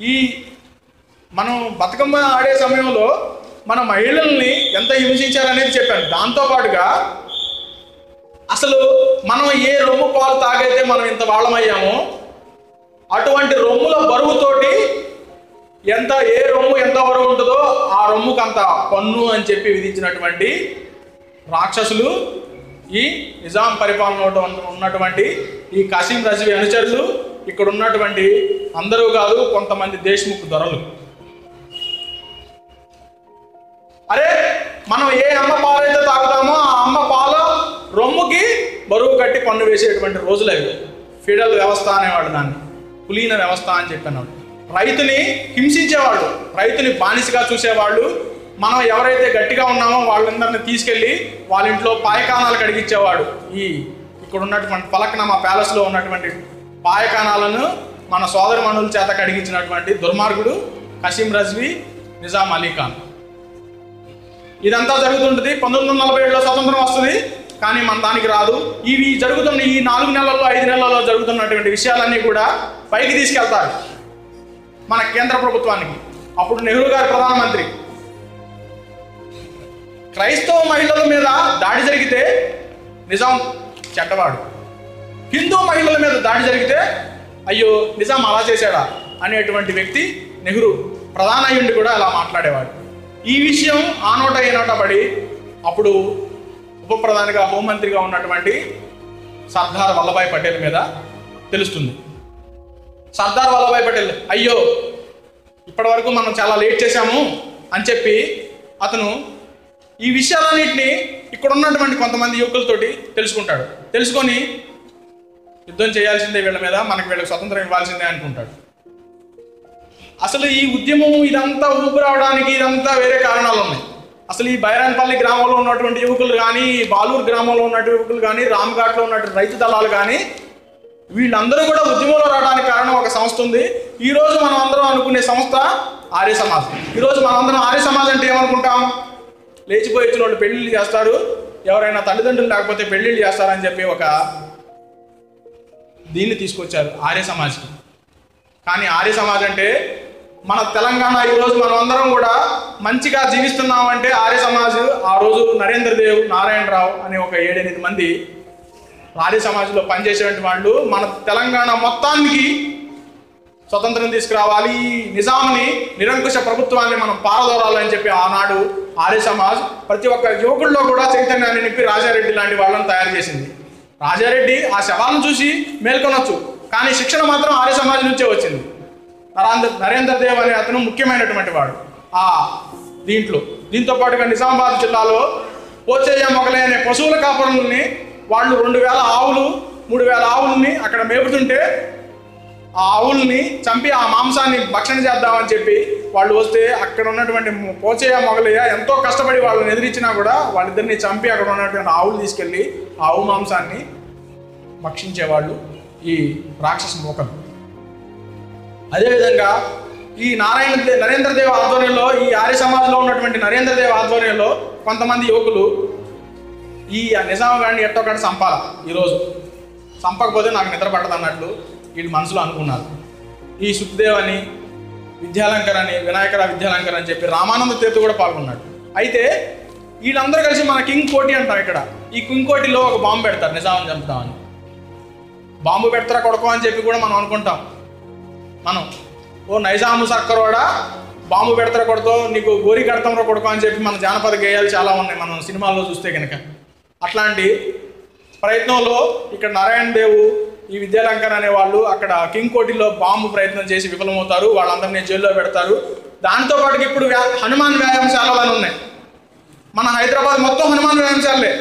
ఈ మనం బతుకమ్మ ఆడే సమయంలో మన మహిళల్ని ఎంత హింసించారనేది చెప్పాను. దాంతోపాటుగా అసలు మనం ఏ రొమ్ము పాలు తాగైతే మనం ఇంత వాళ్ళమయ్యామో అటువంటి రొమ్ముల బరువుతోటి ఏ రొమ్ము ఎంత బరువు ఉంటుందో ఆ రొమ్ముకు అంత పన్ను అని చెప్పి విధించినటువంటి రాక్షసులు ఈ నిజాం పరిపాలనలో ఉన్నటువంటి ఈ కసీం రజ్వీ అనుచరులు, ఇక్కడ ఉన్నటువంటి అందరూ కాదు కొంతమంది దేశ్ముఖ్ దొరలు. అరే మనం ఏ అమ్మ పాలైతే తాగుతామో ఆ అమ్మ పాల రొమ్ముకి బరువు కట్టి పన్ను వేసేటువంటి రోజులు అవి. ఫీడల్ వ్యవస్థ అనేవాడు, దాన్ని కులీన వ్యవస్థ అని చెప్పినాడు. రైతుని హింసించేవాళ్ళు, రైతుని బానిసగా చూసేవాళ్ళు. మనం ఎవరైతే గట్టిగా ఉన్నామో వాళ్ళందరినీ తీసుకెళ్ళి వాళ్ళ ఇంట్లో పాయకానాలు కడిగించేవాడు. ఇక్కడ ఉన్నటువంటి ఫలక్నామా ప్యాలెస్లో ఉన్నటువంటి పాయకానాలను మన సోదరమణుల చేత కడిగించినటువంటి దుర్మార్గుడు కసీం రజ్వీ నిజాం అలీ ఖాన్. ఇదంతా జరుగుతుంటుంది. 1947లో స్వతంత్రం వస్తుంది, కానీ మన దానికి రాదు. ఇవి జరుగుతున్న ఈ 4 నెలల్లో 5 నెలల్లో జరుగుతున్నటువంటి విషయాలన్నీ కూడా పైకి తీసుకెళ్తారు మన కేంద్ర ప్రభుత్వానికి. అప్పుడు నెహ్రూ గారు ప్రధానమంత్రి. క్రైస్తవ మహిళల మీద దాడి జరిగితే నిజాం చెడ్డవాడు, హిందూ మహిళల మీద దాడి జరిగితే అయ్యో నిజాం అలా చేశాడా అనేటువంటి వ్యక్తి నెహ్రూ. ప్రధాన అయ్యుండి కూడా అలా మాట్లాడేవాడు. ఈ విషయం ఆ నోట ఏ నోట పడి అప్పుడు ఉప ప్రధానిగా హోంమంత్రిగా ఉన్నటువంటి సర్దార్ వల్లభాయ్ పటేల్ మీద తెలుస్తుంది. సర్దార్ వల్లభాయ్ పటేల్ అయ్యో ఇప్పటి వరకు మనం చాలా లేట్ చేశాము అని చెప్పి అతను ఈ విషయాలన్నింటినీ ఇక్కడ ఉన్నటువంటి కొంతమంది యువకులతోటి తెలుసుకుంటాడు. తెలుసుకొని యుద్ధం చేయాల్సిందే వీళ్ళ మీద, వీళ్ళకి స్వతంత్రం ఇవ్వాల్సిందే అనుకుంటాడు. అసలు ఈ ఉద్యమం ఇదంతా ఊపు రావడానికి ఇదంతా వేరే కారణాలు ఉన్నాయి. అసలు ఈ బైరాన్పల్లి గ్రామంలో ఉన్నటువంటి యువకులు కానీ, బాలూరు గ్రామంలో ఉన్నటువంటి యువకులు కానీ, రామ్ఘాట్లో ఉన్నటువంటి రైతు దళాలు కానీ, వీళ్ళందరూ కూడా ఉద్యమంలో రావడానికి కారణం ఒక సంస్థ ఉంది. ఈరోజు మనం అందరం అనుకునే సంస్థ ఆర్య సమాజ్. ఈరోజు మనం అందరం ఆర్య సమాజ్ అంటే ఏమనుకుంటాం? లేచిపోయి వచ్చిన వాళ్ళు పెళ్ళిళ్ళు చేస్తారు, ఎవరైనా తల్లిదండ్రులు లేకపోతే పెళ్ళిళ్ళు చేస్తారని చెప్పి ఒక దీన్ని తీసుకొచ్చారు ఆర్య సమాజ్కి. కానీ ఆర్య సమాజ్ అంటే మన తెలంగాణ ఈరోజు మనం అందరం కూడా మంచిగా జీవిస్తున్నామంటే ఆర్య సమాజ్ ఆ రోజు నరేంద్ర దేవ్, నారాయణరావు అనే ఒక 7-8 మంది ఆర్య సమాజ్లో పనిచేసేటువంటి వాళ్ళు మన తెలంగాణ మొత్తానికి స్వతంత్రం తీసుకురావాలి, నిజాంని నిరంకుశ ప్రభుత్వాన్ని మనం పారదోరాలని చెప్పి ఆనాడు ఆర్య సమాజ్ ప్రతి ఒక్క యువకుల్లో కూడా చైతన్యాన్ని నింపి రాజారెడ్డి లాంటి వాళ్ళని తయారు చేసింది. రాజారెడ్డి ఆ శవాలను చూసి మేల్కొనొచ్చు, కానీ శిక్షణ మాత్రం ఆర్య సమాజ్ నుంచే వచ్చింది. నరేంద్ర దేవ్ అనే అతను ముఖ్యమైనటువంటి వాడు దీంతో పాటుగా నిజామాబాద్ జిల్లాలో పోచయ్య మొగలే అనే పశువుల కాపరులని వాళ్ళు 2000 ఆవులు 3000 ఆవులని అక్కడ మేపుతుంటే ఆ ఆవుల్ని చంపి ఆ మాంసాన్ని భక్షణ చేద్దామని చెప్పి వాళ్ళు వస్తే అక్కడ ఉన్నటువంటి పోచయ్య మొగలయ్య ఎంతో కష్టపడి వాళ్ళని ఎదిరించినా కూడా వాళ్ళిద్దరిని చంపి అక్కడ ఉన్నటువంటి ఆవులు తీసుకెళ్ళి ఆవు మాంసాన్ని భక్షించేవాళ్ళు ఈ రాక్షస మోకలు. అదేవిధంగా ఈ నరేంద్ర దేవ్ ఆధ్వర్యంలో, ఈ ఆర్య సమాజ్లో ఉన్నటువంటి నరేంద్ర దేవ్ ఆధ్వర్యంలో కొంతమంది యువకులు ఈ నిజాం గారిని ఎట్టొక్కటి చంపాల, ఈరోజు చంపకపోతే నాకు నిద్ర పట్టదు అన్నట్లు వీళ్ళు మనసులో అనుకున్నారు. ఈ సుఖ్దేవ్ అని, విద్యాలంకర్ అని, వినాయకరావు విద్యాలంకర్ అని చెప్పి రామానంద తీర్థ కూడా పాల్గొన్నాడు. అయితే వీళ్ళందరూ కలిసి మన కింగ్ కోటి అంటాం. ఇక్కడ ఈ కింగ్ కోటిలో ఒక బాంబు పెడతారు నిజాం చంపుతామని. బాంబు పెడతారా కొడుకో అని చెప్పి కూడా మనం అనుకుంటాం. మనం ఓ నైజాము సర్కరోడా బాంబు పెడతారా కొడుకో, నీకు గోరి కడతాంరా కొడుకో అని చెప్పి మన జానపద గేయాలు చాలా ఉన్నాయి మనం సినిమాల్లో చూస్తే కనుక. అట్లాంటి ప్రయత్నంలో ఇక్కడ నారాయణ దేవ్, ఈ విద్యాలంకర్ అనే వాళ్ళు అక్కడ కింగ్ కోటిలో బాంబు ప్రయత్నం చేసి విఫలమవుతారు. వాళ్ళందరినీ జైల్లో పెడతారు. దాంతోపాటుకి ఇప్పుడు హనుమాన్ వ్యాయామశాలలు అని ఉన్నాయి. మన హైదరాబాద్ మొత్తం హనుమాన్ వ్యాయామశాలే.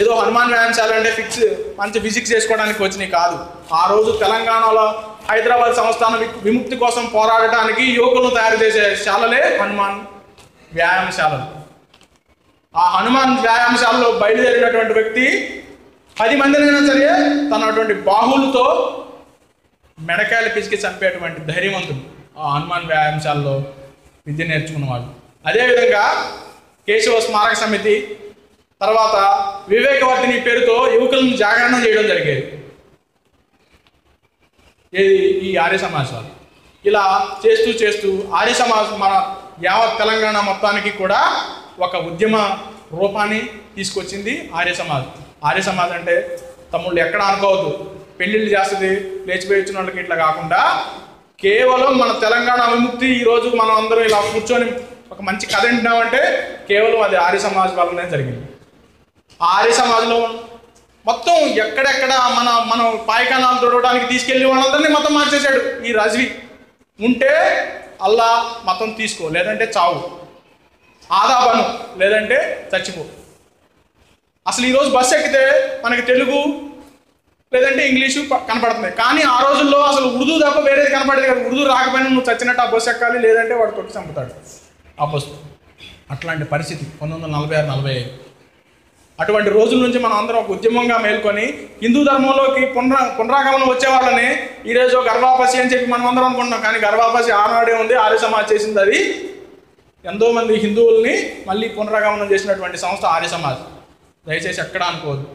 ఏదో హనుమాన్ వ్యాయామశాల అంటే మంచి ఫిజిక్స్ చేసుకోవడానికి వచ్చినాయి కాదు. ఆ రోజు తెలంగాణలో హైదరాబాద్ సంస్థాన విముక్తి కోసం పోరాడటానికి యువకులను తయారు చేసే శాలలే హనుమాన్ వ్యాయామశాలలు. ఆ హనుమాన్ వ్యాయామశాలలో బయలుదేరినటువంటి వ్యక్తి 10 మందినైనా సరే తనటువంటి బాహువులతో మెడకాయలు పిసికి చంపేటువంటి ధైర్యవంతుడు ఆ హనుమాన్ వ్యాయామశాలలో విద్య నేర్చుకున్నవాడు. అదేవిధంగా కేశవ స్మారక సమితి, తర్వాత వివేకవర్ధిని పేరుతో యువకులను జాగరణ చేయడం జరిగేది. ఈ ఆర్య సమాజ్ వాళ్ళు ఇలా చేస్తూ చేస్తూ ఆర్య సమాజ్ మన యావత్ తెలంగాణ మొత్తానికి కూడా ఒక ఉద్యమ రూపాన్ని తీసుకొచ్చింది ఆర్య సమాజ్. ఆర్య సమాజ్ అంటే తమ్ముళ్ళు ఎక్కడ అనుకోవద్దు, పెళ్ళిళ్ళు చేస్తుంది లేచిపోయి వచ్చిన వాళ్ళకి ఇట్లా కాకుండా కేవలం మన తెలంగాణ విముక్తి ఈరోజు మనం అందరం ఇలా కూర్చొని ఒక మంచి కథ వింటున్నామంటే కేవలం అది ఆర్య సమాజ్ వల్లనే జరిగింది. ఆర్య సమాజ్లో మొత్తం ఎక్కడెక్కడ మనం పాయకానాలు తొడవడానికి తీసుకెళ్ళి వాళ్ళందరినీ మతం మార్చేశాడు ఈ రజ్వీ. ఉంటే అల్లా మతం తీసుకో, లేదంటే చావు, ఆదాబను, లేదంటే చచ్చిపో. అసలు ఈరోజు బస్సు ఎక్కితే మనకి తెలుగు లేదంటే ఇంగ్లీషు కనపడుతుంది, కానీ ఆ రోజుల్లో అసలు ఉర్దూ తప్ప వేరేది కనపడేది కదా. ఉర్దూ రాకపోయినా నువ్వు చచ్చినట్టు ఆ బస్సు ఎక్కాలి, లేదంటే వాడు కొట్టి చంపుతాడు ఆ బస్సు. అట్లాంటి పరిస్థితి 1946-45. అటువంటి రోజుల నుంచి మనం అందరం ఒక ఉద్యమంగా మేల్కొని హిందూ ధర్మంలోకి పునరాగమనం వచ్చేవాళ్ళని ఈరోజు గర్వాపసి అని చెప్పి మనం అందరం అనుకుంటున్నాం, కానీ గర్వాపసి ఆనాడే ఉంది, ఆర్య సమాజ్ చేసింది. అది ఎంతోమంది హిందువుల్ని మళ్ళీ పునరాగమనం చేసినటువంటి సంస్థ ఆర్య సమాజ్. దయచేసి ఎక్కడ అనుకోవద్దు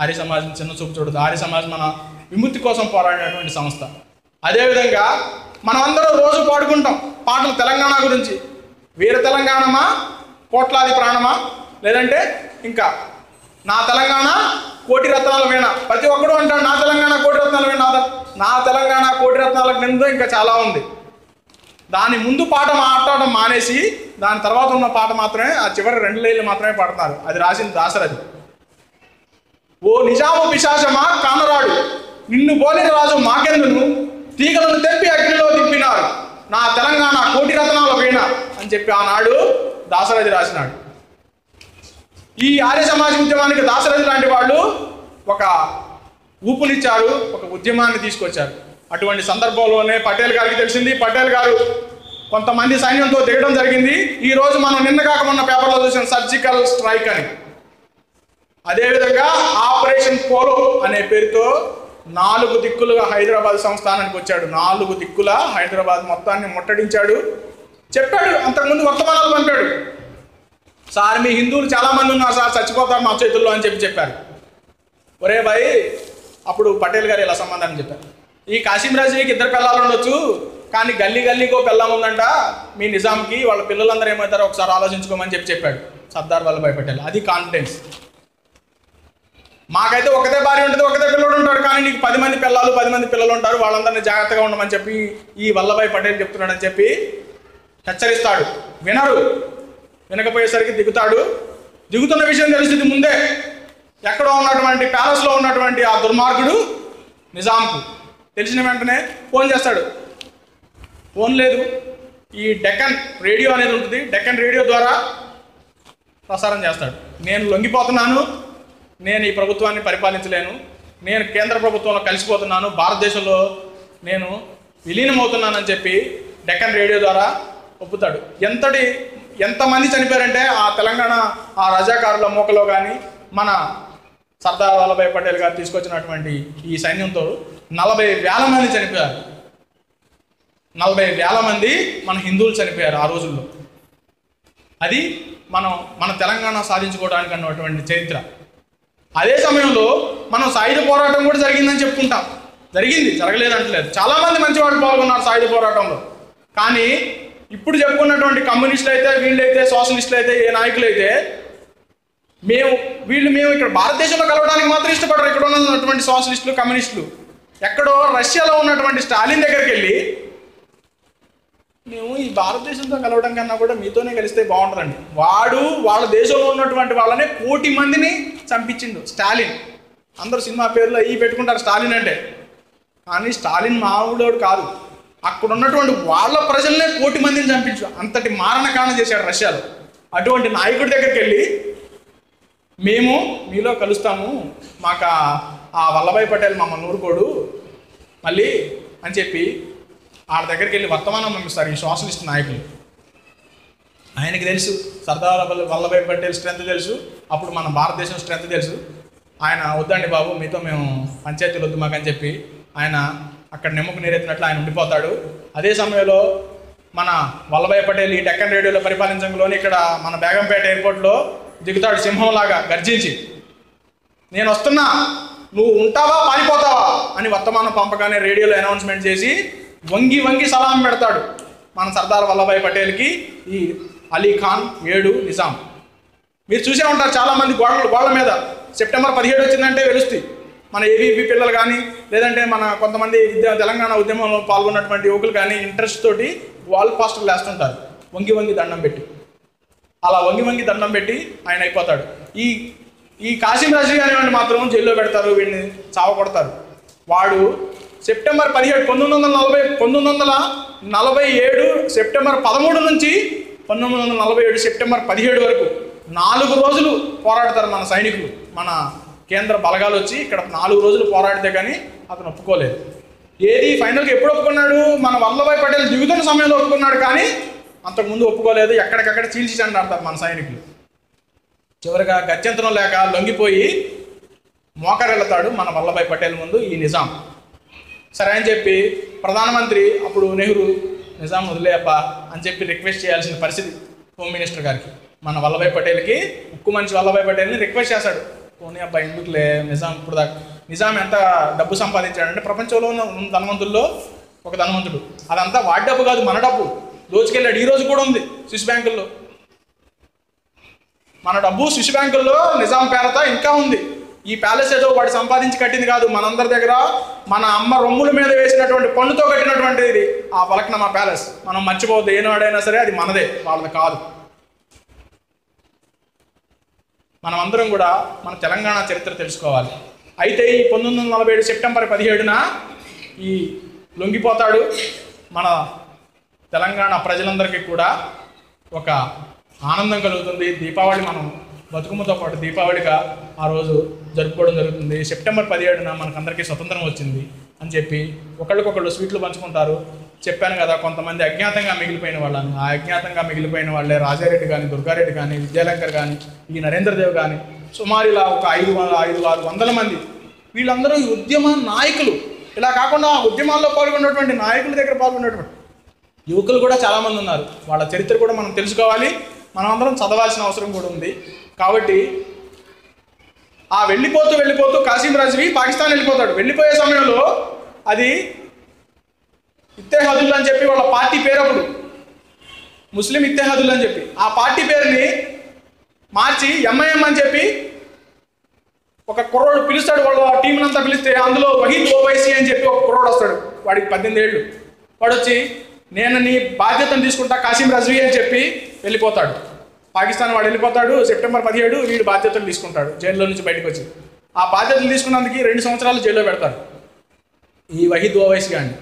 ఆర్య సమాజ్ని చిన్న చూపు చూడదు. ఆర్య సమాజ్ మన విముక్తి కోసం పోరాడినటువంటి సంస్థ. అదేవిధంగా మనం అందరం రోజు పాడుకుంటాం పాటలు తెలంగాణ గురించి. వీర తెలంగాణమా, కోట్లాది ప్రాణమా, లేదంటే ఇంకా నా తెలంగాణ కోటి రత్నాల వీణ. ప్రతి ఒక్కడు అంటాడు నా తెలంగాణ కోటి రత్నాల వీణ, నా తెలంగాణ కోటి రత్నాల కింద ఇంకా చాలా ఉంది. దాని ముందు పాట మాట్లాడడం మానేసి దాని తర్వాత ఉన్న పాట మాత్రమే, ఆ చివరి 2 లైన్లు మాత్రమే పాడుతున్నారు. అది రాసింది దాశరథి. ఓ నిజాము పిశాచమా కానరాడు, నిన్ను పోలిన రాజు మాకెందును, తీగలను తెప్పి అగ్నిలో దింపినారు, నా తెలంగాణ కోటి రత్నాల వీణ అని చెప్పి ఆనాడు దాశరథి రాసినాడు. ఈ ఆర్య సమాజ ఉద్యమానికి దాశరథి లాంటి వాళ్ళు ఒక ఊపునిచ్చారు, ఒక ఉద్యమాన్ని తీసుకొచ్చారు. అటువంటి సందర్భంలోనే పటేల్ గారికి తెలిసింది. పటేల్ గారు కొంతమంది సైన్యంతో దిగడం జరిగింది. ఈరోజు మనం నిన్న కాక మొన్న పేపర్లో చూసిన సర్జికల్ స్ట్రైక్ అని. అదేవిధంగా ఆపరేషన్ పోలో అనే పేరుతో 4 దిక్కులుగా హైదరాబాద్ సంస్థానానికి వచ్చాడు. 4 దిక్కుల హైదరాబాద్ మొత్తాన్ని ముట్టడించాడు. చెప్పాడు, అంతకుముందు వర్తమానాలు పంపాడు, సార్ మీ హిందువులు చాలామంది ఉన్నారు సార్, చచ్చిపోతారు మా చేతుల్లో అని చెప్పారు. ఒరే భాయ్, అప్పుడు పటేల్ గారు ఇలా సంబంధాన్ని చెప్పారు, ఈ కాసిం రాజీకి 2 పిల్లలు ఉండొచ్చు, కానీ గల్లీ గల్లీకో పిల్లం ఉందంట మీ నిజాంకి, వాళ్ళ పిల్లలందరూ ఏమవుతారో ఒకసారి ఆలోచించుకోమని చెప్పాడు సర్దార్ వల్లభాయ్ పటేల్. అది కాన్ఫిడెన్స్. మాకైతే ఒకటే భార్య ఉంటుంది, ఒకటే పిల్లడు ఉంటాడు, కానీ నీకు 10 మంది పిల్లలు 10 మంది పిల్లలు ఉంటారు, వాళ్ళందరినీ జాగ్రత్తగా ఉండమని చెప్పి ఈ వల్లభాయ్ పటేల్ చెప్తున్నాడని చెప్పి హెచ్చరిస్తాడు. వినరు. వినకపోయేసరికి దిగుతాడు. దిగుతున్న విషయం తెలిసింది ముందే. ఎక్కడో ఉన్నటువంటి ప్యాలెస్లో ఉన్నటువంటి ఆ దుర్మార్గుడు నిజాంకు తెలిసిన వెంటనే ఫోన్ చేస్తాడు. ఫోన్ లేదు, ఈ డెక్కన్ రేడియో అనేది ఉంటుంది, డెక్కన్ రేడియో ద్వారా ప్రసారం చేస్తాడు. నేను లొంగిపోతున్నాను, నేను ఈ ప్రభుత్వాన్ని పరిపాలించలేను, నేను కేంద్ర ప్రభుత్వంలో కలిసిపోతున్నాను, భారతదేశంలో నేను విలీనమవుతున్నానని చెప్పి డెక్కన్ రేడియో ద్వారా ఒప్పుతాడు. ఎంతమంది చనిపోయారంటే ఆ తెలంగాణ ఆ రజాకారుల మూకలో కానీ మన సర్దార్ వల్లభాయ్ పటేల్ గారు తీసుకొచ్చినటువంటి ఈ సైన్యంతో 40,000 మంది చనిపోయారు. 40,000 మంది మన హిందువులు చనిపోయారు ఆ రోజుల్లో. అది మన తెలంగాణ సాధించుకోవడానికి అన్నటువంటి చరిత్ర. అదే సమయంలో మనం సాయుధ పోరాటం కూడా జరిగిందని చెప్పుకుంటాం. జరిగింది, జరగలేదంటలేదు. చాలామంది మంచి వాళ్ళు పాల్గొన్నారు సాయుధ పోరాటంలో. కానీ ఇప్పుడు చెప్పుకున్నటువంటి కమ్యూనిస్టులు అయితే, వీళ్ళైతే, సోషలిస్టులు అయితే, ఏ నాయకులు అయితే మేము ఇక్కడ భారతదేశంలో కలవడానికి మాత్రం ఇష్టపడరు. ఇక్కడ ఉన్నటువంటి సోషలిస్టులు కమ్యూనిస్టులు ఎక్కడో రష్యాలో ఉన్నటువంటి స్టాలిన్ దగ్గరికి వెళ్ళి మేము ఈ భారతదేశంతో కలవడం కన్నా కూడా మీతోనే కలిస్తే బాగుంటుందండి. వాళ్ళ దేశంలో ఉన్నటువంటి వాళ్ళనే 1 కోటి మందిని చంపించిండు స్టాలిన్. అందరూ సినిమా పేర్లు అవి పెట్టుకుంటారు స్టాలిన్ అంటే, కానీ స్టాలిన్ మామూలుడు కాదు. అక్కడ ఉన్నటువంటి వాళ్ళ ప్రజలనే 1 కోటి మందిని చంపించు అంతటి మారణకాండ చేశాడు రష్యాలో. అటువంటి నాయకుడి దగ్గరికి వెళ్ళి మేము మీలో కలుస్తాము, మాకు ఆ వల్లభాయ్ పటేల్ మమ్మల్ని ఊరుకోడు మళ్ళీ అని చెప్పి వాళ్ళ దగ్గరికి వెళ్ళి వర్తమానం పంపిస్తారు ఈ సోషలిస్ట్ నాయకులు. ఆయనకి తెలుసు సర్దార్ వల్లభాయ్ పటేల్ స్ట్రెంత్ తెలుసు, అప్పుడు మన భారతదేశం స్ట్రెంత్ తెలుసు. ఆయన వద్దండి బాబు మీతో మేము పంచాయతీలు వద్దు మాకని చెప్పి ఆయన అక్కడ నిమ్మకు నీరెత్తినట్లు ఆయన ఉండిపోతాడు. అదే సమయంలో మన వల్లభాయ్ పటేల్ ఈ డెక్కన్ రేడియోలో పరిపాలించడంలోని ఇక్కడ మన బేగంపేట ఎయిర్పోర్ట్లో దిగుతాడు సింహంలాగా గర్జించి, నేను వస్తున్నా, నువ్వు ఉంటావా పారిపోతావా అని వర్తమానం పంపగానే రేడియోలో అనౌన్స్మెంట్ చేసి వంగి వంగి సలాం పెడతాడు మన సర్దార్ వల్లభాయ్ పటేల్కి ఈ అలీ ఖాన్ 7 నిజాం. మీరు చూసే ఉంటారు చాలామంది గోడల మీద సెప్టెంబర్ 17 వచ్చిందంటే వెలుస్తాయి. మన ఏబీపీ పిల్లలు కానీ లేదంటే మన కొంతమంది తెలంగాణ ఉద్యమంలో పాల్గొన్నటువంటి యువకులు కానీ ఇంట్రెస్ట్ తోటి వాల్ పోస్టర్లు వేస్తుంటారు వంగి వంగి దండం పెట్టి. అలా వంగి వంగి దండం పెట్టి ఆయన అయిపోతాడు. ఈ కాసిం రజ్వీ అనేవాడిని మాత్రం జైల్లో పెడతారు, వీడిని చావకొడతారు. వాడు సెప్టెంబర్ 17 1947 సెప్టెంబర్ 13 నుంచి 1947 సెప్టెంబర్ 17 వరకు 4 రోజులు పోరాడతారు మన సైనికులు. మన కేంద్ర బలగాలు వచ్చి ఇక్కడ 4 రోజులు పోరాడితే కానీ అతను ఒప్పుకోలేదు. ఏది ఫైనల్గా ఎప్పుడు ఒప్పుకున్నాడు? మన వల్లభాయ్ పటేల్ దిగుతున్న సమయంలో ఒప్పుకున్నాడు, కానీ అంతకుముందు ఒప్పుకోలేదు. ఎక్కడికక్కడ చీల్చి చెండాడతారు మన సైనికులు. చివరిగా గత్యంతరం లేక లొంగిపోయి మోకరెళ్తాడు మన వల్లభాయ్ పటేల్ ముందు ఈ నిజాం. సరే అని చెప్పి ప్రధానమంత్రి అప్పుడు నెహ్రూ నిజాం వదిలేయబ్బా అని చెప్పి రిక్వెస్ట్ చేయాల్సిన పరిస్థితి హోమ్ మినిస్టర్ గారికి. మన వల్లభాయ్ పటేల్కి ఉక్కు మనిషి వల్లభాయ్ పటేల్ని రిక్వెస్ట్ చేశాడు, పోనీ అబ్బా ఎందుకులే నిజాం ఇప్పుడు దాకా. నిజాం ఎంత డబ్బు సంపాదించాడంటే ప్రపంచంలో ఉన్న ధనవంతుల్లో ఒక ధనవంతుడు. అదంతా వాడి డబ్బు కాదు, మన డబ్బు దోచుకెళ్ళాడు. ఈరోజు కూడా ఉంది స్విస్ బ్యాంకుల్లో. మన డబ్బు స్విస్ బ్యాంకుల్లో నిజాం పేరత ఇంకా ఉంది. ఈ ప్యాలెస్ ఏదో వాడు సంపాదించి కట్టింది కాదు, మనందరి దగ్గర మన అమ్మ రొమ్ముల మీద వేసినటువంటి పన్నుతో కట్టినటువంటి ఇది ఆ ఫలక్నామా ప్యాలెస్. మనం మర్చిపోవద్దు, ఏనాడైనా సరే అది మనదే, వాళ్ళది కాదు. మనం అందరం కూడా మన తెలంగాణ చరిత్ర తెలుసుకోవాలి. అయితే ఈ 1947 సెప్టెంబర్ 17న ఈ లొంగిపోతాడు. మన తెలంగాణ ప్రజలందరికీ కూడా ఒక ఆనందం కలుగుతుంది. దీపావళి మనం బతుకమ్మతో పాటు దీపావళిగా ఆ రోజు జరుపుకోవడం జరుగుతుంది. సెప్టెంబర్ 17న మనకందరికీ స్వతంత్రం వచ్చింది అని చెప్పి ఒకళ్ళకొకళ్ళు స్వీట్లు పంచుకుంటారు. చెప్పాను కదా, కొంతమంది అజ్ఞాతంగా మిగిలిపోయిన వాళ్ళని. ఆ అజ్ఞాతంగా మిగిలిపోయిన వాళ్ళే రాజారెడ్డి కానీ, దుర్గారెడ్డి కానీ, విద్యాలంకర్ కానీ, ఈ నరేంద్రదేవ్ కానీ, సుమారు ఇలా ఒక 500-600 మంది. వీళ్ళందరూ ఈ ఉద్యమ నాయకులు. ఇలా కాకుండా ఉద్యమాల్లో పాల్గొన్నటువంటి నాయకుల దగ్గర పాల్గొన్నటువంటి యువకులు కూడా చాలామంది ఉన్నారు. వాళ్ళ చరిత్ర కూడా మనం తెలుసుకోవాలి, మనం అందరం చదవాల్సిన అవసరం కూడా ఉంది. కాబట్టి ఆ వెళ్ళిపోతూ కాసిం రజ్వీ పాకిస్తాన్ వెళ్ళిపోతాడు. వెళ్ళిపోయే సమయంలో అది ఇత్తెహాదుల్ అని చెప్పి వాళ్ళ పార్టీ పేరు, అప్పుడు ముస్లిం ఇత్తెహాదుల్ అని చెప్పి ఆ పార్టీ పేరుని మార్చి ఎంఐఎం అని చెప్పి ఒక కుర్రోడు పిలుస్తాడు. వాళ్ళ టీంని అంతా పిలిస్తే అందులో వహీద్ ఓవైసీ అని చెప్పి ఒక కుర్రోడు వస్తాడు. వాడికి 18 ఏళ్ళు. వాడు వచ్చి నేను నీ బాధ్యతను తీసుకుంటా కాసిం రజ్వీ అని చెప్పి వెళ్ళిపోతాడు. పాకిస్తాన్ వాడు వెళ్ళిపోతాడు. సెప్టెంబర్ 17 వీడు బాధ్యతలు తీసుకుంటాడు జైల్లో నుంచి బయటకు వచ్చి. ఆ బాధ్యతలు తీసుకున్నందుకు 2 సంవత్సరాలు జైల్లో పెడతాడు ఈ వహీద్ ఓవైసీ గారిని.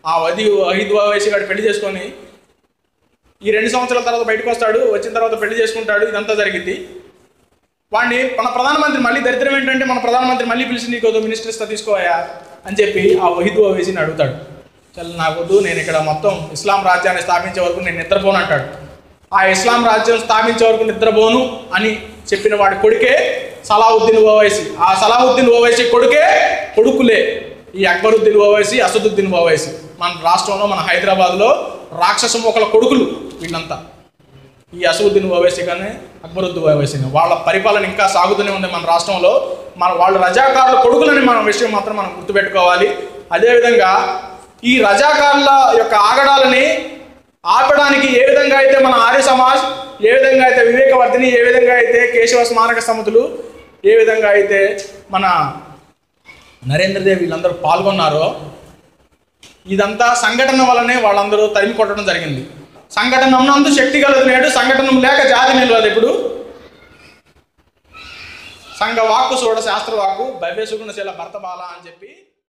ఆ వహీద్ ఓవైసీ గారు పెళ్లి చేసుకొని ఈ 2 సంవత్సరాల తర్వాత బయటకు వస్తాడు. వచ్చిన తర్వాత పెళ్లి చేసుకుంటాడు. ఇదంతా జరిగింది. వాడిని మన ప్రధానమంత్రి మళ్ళీ దరిద్రం ఏంటంటే మన ప్రధానమంత్రి మళ్ళీ పిలిచి నీకు మినిస్టర్ ఇస్తా తీసుకోయా అని చెప్పి ఆ వహీద్ ఓవైసీని అడుగుతాడు. చల్ నాకొద్దు, నేను ఇక్కడ మొత్తం ఇస్లాం రాజ్యాన్ని స్థాపించే వరకు నేను నిద్రపోను అంటాడు. ఆ ఇస్లాం రాజ్యం స్థాపించే వరకు నిద్రపోను అని చెప్పిన వాడి కొడుకే సలావుద్దీన్ ఓవైసీ. ఆ సలావుద్దీన్ ఓవైసీ కొడుకులే ఈ అక్బరుద్దీన్ ఓవైసీ, అసదుద్దీన్ ఓవైసీ. మన రాష్ట్రంలో మన హైదరాబాద్లో రాక్షస మొక్కల కొడుకులు వీళ్ళంతా. ఈ అసదుద్దీన్ ఓవైసీ కానీ అక్బరుద్దీన్ ఓవైసీ వాళ్ళ పరిపాలన ఇంకా సాగుతూనే ఉంది మన రాష్ట్రంలో. వాళ్ళు రజాకారుల కొడుకులని మన విషయం మాత్రం మనం గుర్తుపెట్టుకోవాలి. అదేవిధంగా ఈ రజాకారుల యొక్క ఆగడాలని ఆపడానికి ఏ విధంగా అయితే మన ఆర్య సమాజ్, ఏ విధంగా అయితే వివేకవర్ధిని, ఏ విధంగా అయితే కేశవ స్మారక సమితులు, ఏ విధంగా అయితే మన నరేంద్రదేవ్ వీళ్ళందరూ పాల్గొన్నారో ఇదంతా సంఘటన వల్లనే వాళ్ళందరూ తరిమి కొట్టడం జరిగింది. సంఘటన ఉన్నందు శక్తి కలదు నేడు, సంఘటన లేక జాతి నిలవదు ఎప్పుడు. సంఘ వాక్కు చూడ శాస్త్రవాక్కు భవ్య సుగుణశీల భర్త బాల అని చెప్పి